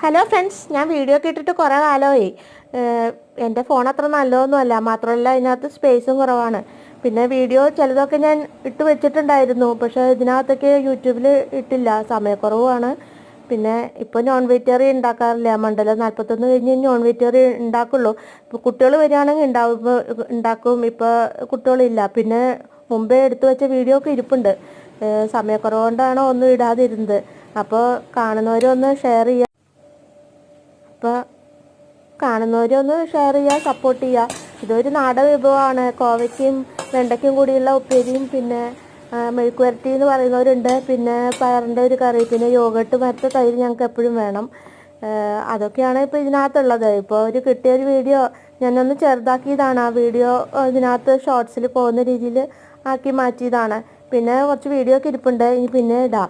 Hello friends, ഞാൻ video ഒക്കെ ഇട്ടിട്ട് കുറേ കാലമായി. എൻ്റെ ഫോൺ അത്ര നല്ലതൊന്നുമല്ല, മാത്രമല്ല ഇതിനകത്ത് സ്പേസും കുറവാണ്. പിന്നെ വീഡിയോ ചിലതൊക്കെ ഞാൻ ഇട്ട് വെച്ചിട്ടുണ്ടായിരുന്നു, പക്ഷേ ഇതിനകത്തൊക്കെ യൂട്യൂബിൽ ഇട്ടില്ല, സമയക്കുറവുമാണ്. പിന്നെ ഇപ്പോൾ നോൺ വെജിറ്റേറിയൻ ഉണ്ടാക്കാറില്ല, മണ്ഡലം 41 കഴിഞ്ഞ് നോൺ വെജിറ്റേറിയൻ ഉണ്ടാക്കുള്ളൂ. ഇപ്പോൾ കുട്ടികൾ വരികയാണെങ്കിൽ ഉണ്ടാക്കും. ഇപ്പോൾ കുട്ടികളില്ല. പിന്നെ മുമ്പേ എടുത്തു വെച്ച വീഡിയോ ഒക്കെ ഇരിപ്പുണ്ട്. സമയക്കുറവ് കൊണ്ടാണ് ഒന്നും ഇടാതിരുന്നത്. അപ്പോൾ കാണുന്നവരൊന്ന് ഷെയർ ചെയ്യുക. അപ്പോൾ കാണുന്നവരൊന്ന് ഷെയർ ചെയ്യുക, സപ്പോർട്ട് ചെയ്യുക. ഇതൊരു നാടൻ വിഭവമാണ്. കോവയ്ക്കും വെണ്ടയ്ക്കും കൂടിയുള്ള ഉപ്പേരിയും, പിന്നെ മെഴുക്കുവരട്ടി എന്ന് പറയുന്നവരുണ്ട്, പിന്നെ പയറിൻ്റെ ഒരു കറി, പിന്നെ യോഗട്ട് മരത്തെ തൈര് ഞങ്ങൾക്ക് എപ്പോഴും വേണം. അതൊക്കെയാണ് ഇപ്പോൾ ഇതിനകത്തുള്ളത്. ഇപ്പോൾ കിട്ടിയൊരു വീഡിയോ ഞാനൊന്ന് ചെറുതാക്കിയതാണ്. ആ വീഡിയോ ഇതിനകത്ത് ഷോർട്സിൽ പോകുന്ന രീതിയിൽ ആക്കി മാറ്റിയതാണ്. പിന്നെ കുറച്ച് വീഡിയോ ഒക്കെ ഇരിപ്പുണ്ട്, ഇനി പിന്നെ ഇടാം.